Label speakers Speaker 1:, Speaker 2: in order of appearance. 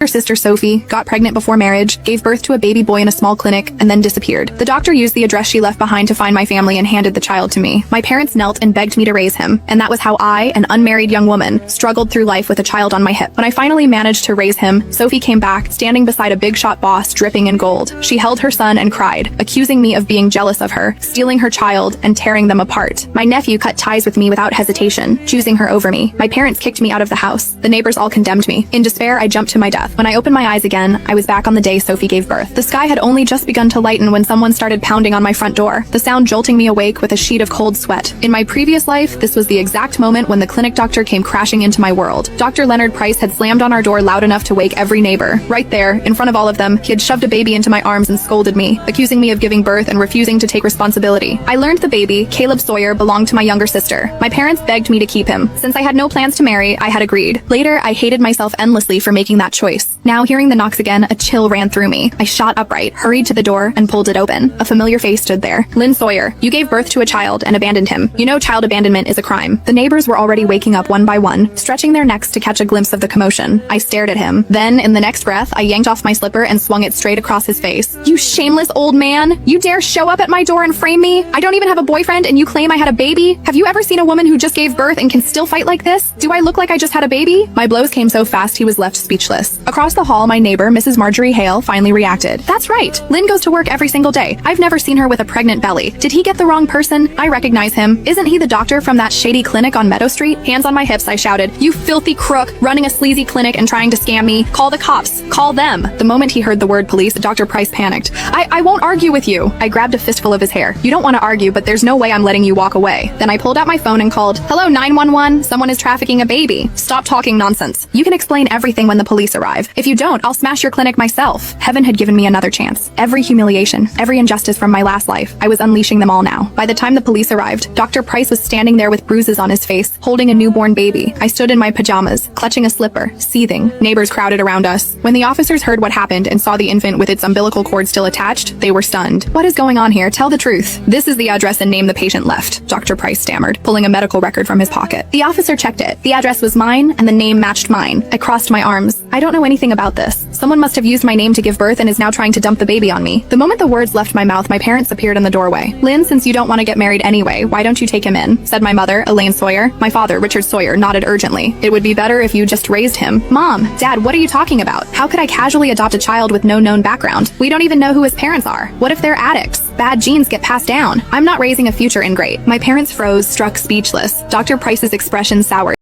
Speaker 1: Her sister Sophie got pregnant before marriage, gave birth to a baby boy in a small clinic, and then disappeared. The doctor used the address she left behind to find my family and handed the child to me. My parents knelt and begged me to raise him, and that was how I, an unmarried young woman, struggled through life with a child on my hip. When I finally managed to raise him, Sophie came back, standing beside a big shot boss dripping in gold. She held her son and cried, accusing me of being jealous of her, stealing her child, and tearing them apart. My nephew cut ties with me without hesitation, choosing her over me. My parents kicked me out of the house. The neighbors all condemned me. In despair, I jumped to my death. When I opened my eyes again, I was back on the day Sophie gave birth. The sky had only just begun to lighten when someone started pounding on my front door, the sound jolting me awake with a sheet of cold sweat. In my previous life, this was the exact moment when the clinic doctor came crashing into my world. Dr. Leonard Price had slammed on our door loud enough to wake every neighbor. Right there, in front of all of them, he had shoved a baby into my arms and scolded me, accusing me of giving birth and refusing to take responsibility. I learned the baby, Caleb Sawyer, belonged to my younger sister. My parents begged me to keep him. Since I had no plans to marry, I had agreed. Later, I hated myself endlessly for making that choice. Now, hearing the knocks again, a chill ran through me. I shot upright, hurried to the door, and pulled it open. A familiar face stood there. Lynn Sawyer, you gave birth to a child and abandoned him. You know child abandonment is a crime. The neighbors were already waking up one by one, stretching their necks to catch a glimpse of the commotion. I stared at him. Then, in the next breath, I yanked off my slipper and swung it straight across his face. You shameless old man! You dare show up at my door and frame me? I don't even have a boyfriend and you claim I had a baby? Have you ever seen a woman who just gave birth and can still fight like this? Do I look like I just had a baby? My blows came so fast he was left speechless. Across the hall, my neighbor, Mrs. Marjorie Hale, finally reacted. That's right. Lynn goes to work every single day. I've never seen her with a pregnant belly. Did he get the wrong person? I recognize him. Isn't he the doctor from that shady clinic on Meadow Street? Hands on my hips, I shouted. You filthy crook, running a sleazy clinic and trying to scam me. Call the cops. Call them. The moment he heard the word police, Dr. Price panicked. I won't argue with you. I grabbed a fistful of his hair. You don't want to argue, but there's no way I'm letting you walk away. Then I pulled out my phone and called, hello 911, someone is trafficking a baby. Stop talking nonsense. You can explain everything when the police arrive. If you don't, I'll smash your clinic myself. Heaven had given me another chance. Every humiliation, every injustice from my last life, I was unleashing them all now. By the time the police arrived, Dr. Price was standing there with bruises on his face, holding a newborn baby. I stood in my pajamas, clutching a slipper, seething. Neighbors crowded around us. When the officers heard what happened and saw the infant with its umbilical cord still attached, they were stunned. What is going on here? Tell the truth. This is the address and name the patient left, Dr. Price stammered, pulling a medical record from his pocket. The officer checked it. The address was mine and the name matched mine. I crossed my arms. I don't know anything about this. Someone must have used my name to give birth and is now trying to dump the baby on me. The moment the words left my mouth, my parents appeared in the doorway. Lynn, since you don't want to get married anyway, why don't you take him in? Said my mother, Elaine Sawyer. My father, Richard Sawyer, nodded urgently. It would be better if you just raised him. Mom, Dad, what are you talking about? How could I casually adopt a child with no known background? We don't even know who his parents are. What if they're addicts? Bad genes get passed down. I'm not raising a future ingrate. My parents froze, struck speechless. Dr. Price's expression soured.